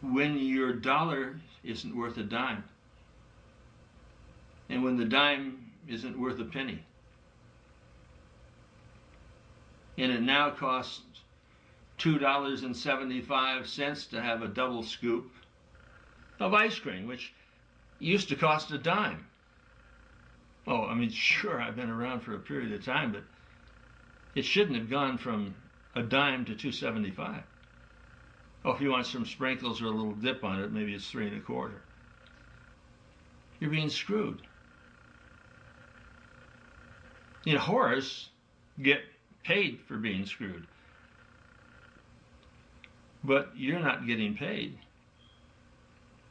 when your dollar isn't worth a dime, and when the dime isn't worth a penny, and it now costs $2.75 to have a double scoop of ice cream, which used to cost a dime. Oh, I mean, sure, I've been around for a period of time, but it shouldn't have gone from a dime to $2.75. Oh, if you want some sprinkles or a little dip on it, maybe it's 3 1/4. You're being screwed. You know, whores get paid for being screwed, but you're not getting paid,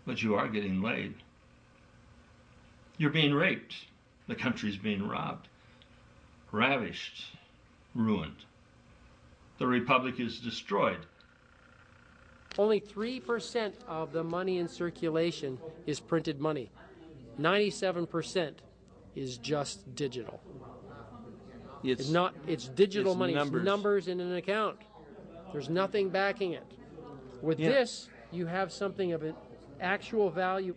but you are getting laid. You're being raped. The country's being robbed, ravished, ruined. The republic is destroyed. Only 3% of the money in circulation is printed money. 97% is just digital. It's digital money. It's numbers in an account. There's nothing backing it. With this, you have something of an actual value.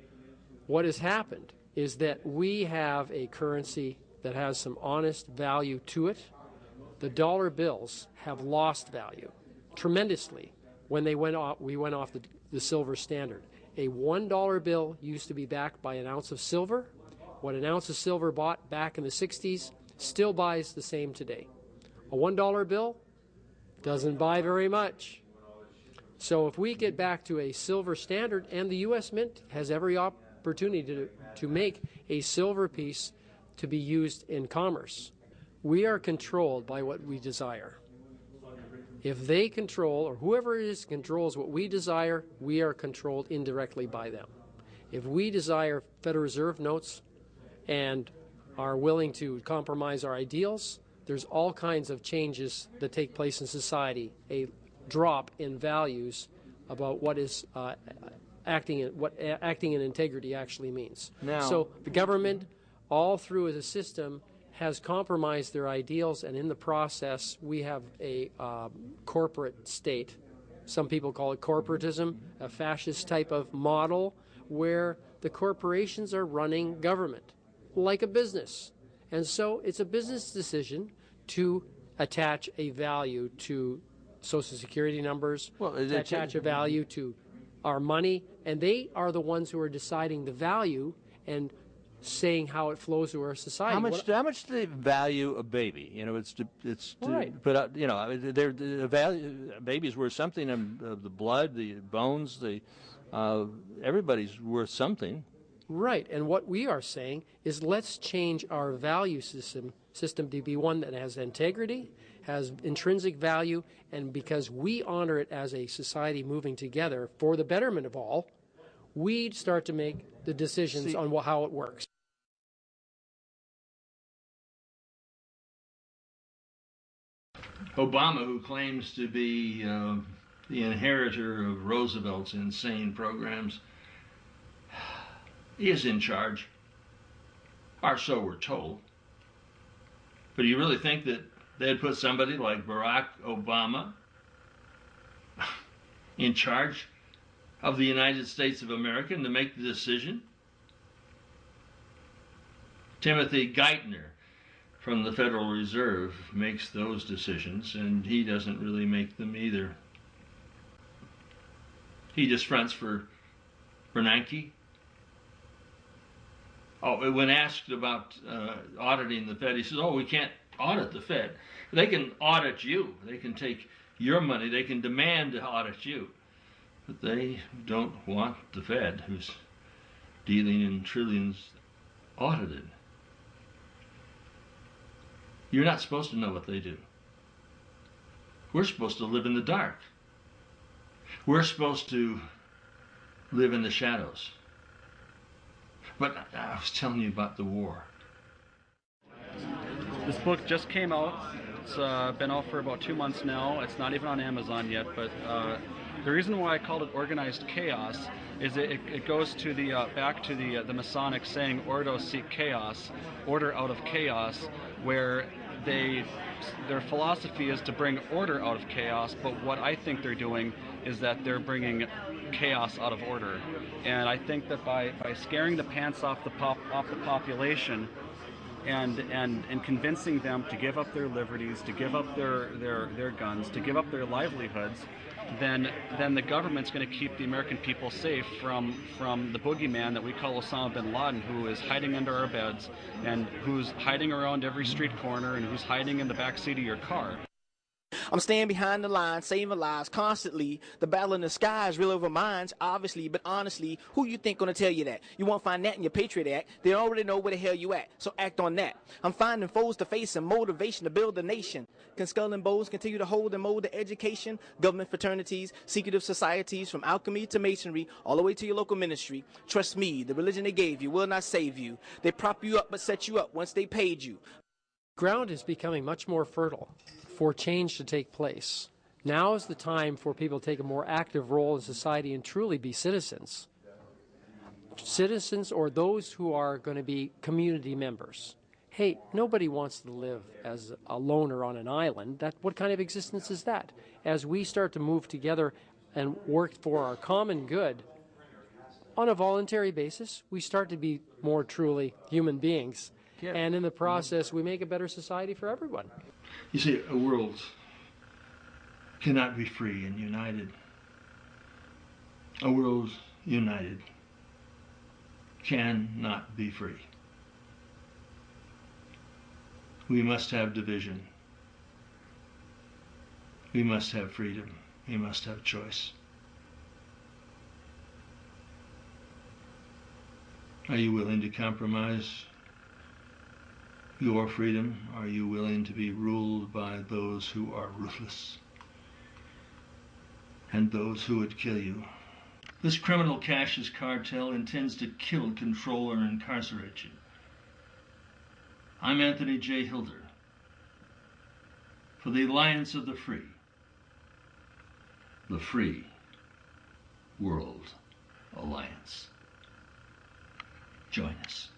What has happened is that we have a currency that has some honest value to it. The dollar bills have lost value tremendously when we went off the silver standard. A $1 bill used to be backed by an ounce of silver. What an ounce of silver bought back in the 60s still buys the same today. A $1 bill doesn't buy very much. So if we get back to a silver standard, and the U.S. Mint has every opportunity to make a silver piece to be used in commerce, we are controlled by what we desire. If they control, or whoever it is controls what we desire, we are controlled indirectly by them. If we desire Federal Reserve notes and are willing to compromise our ideals, there's all kinds of changes that take place in society, a drop in values about what is acting in integrity actually means. So the government, all through as a system, has compromised their ideals, and in the process we have a corporate state. Some people call it corporatism, a fascist type of model where the corporations are running government like a business. And so it's a business decision to attach a value to Social Security numbers, to attach a value to our money, and they are the ones who are deciding the value and saying how it flows through our society. How much do they value a baby? You know, it's right. Put out. You know, the value. Baby's worth something. The blood, the bones, everybody's worth something. Right, and what we are saying is let's change our value system to be one that has integrity, has intrinsic value, and because we honor it as a society moving together for the betterment of all, we start to make the decisions on how it works. Obama, who claims to be the inheritor of Roosevelt's insane programs, is in charge, or so we're told. But do you really think that they'd put somebody like Barack Obama in charge of the United States of America and to make the decision? Timothy Geithner from the Federal Reserve makes those decisions, and he doesn't really make them either. He just fronts for Bernanke. Oh, when asked about auditing the Fed, he says, oh, we can't audit the Fed. They can audit you. They can take your money. They can demand to audit you. But they don't want the Fed, who's dealing in trillions, audited. You're not supposed to know what they do. We're supposed to live in the dark. We're supposed to live in the shadows. But I was telling you about the war. This book just came out. It's been out for about 2 months now. It's not even on Amazon yet, but the reason why I called it Organized Chaos is it goes to back to the Masonic saying, Ordo sic chaos, order out of chaos, where they their philosophy is to bring order out of chaos, but what I think they're doing is that they're bringing chaos out of order. And I think that by scaring the pants off the population and convincing them to give up their liberties, to give up their guns, to give up their livelihoods, then the government's going to keep the American people safe from the boogeyman that we call Osama bin Laden, who is hiding under our beds and who's hiding around every street corner and who's hiding in the back seat of your car. I'm staying behind the line, saving lives constantly. The battle in the sky is real over minds, obviously, but honestly, who you think gonna tell you that? You won't find that in your Patriot Act. They already know where the hell you at, so act on that. I'm finding foes to face and motivation to build a nation. Can skull and bones continue to hold and mold the education? Government fraternities, secretive societies, from alchemy to masonry, all the way to your local ministry. Trust me, the religion they gave you will not save you. They prop you up but set you up once they paid you. Ground is becoming much more fertile for change to take place. Now is the time for people to take a more active role in society and truly be citizens. Citizens, or those who are going to be community members. Hey, nobody wants to live as a loner on an island. What kind of existence is that? As we start to move together and work for our common good on a voluntary basis, we start to be more truly human beings. Yeah. And in the process, we make a better society for everyone. You see, a world cannot be free and united. A world united cannot be free. We must have division. We must have freedom. We must have choice. Are you willing to compromise your freedom? Are you willing to be ruled by those who are ruthless and those who would kill you? This criminal Cassius cartel intends to kill, control, or incarcerate you. I'm Anthony J. Hilder for the Alliance of the Free World Alliance. Join us.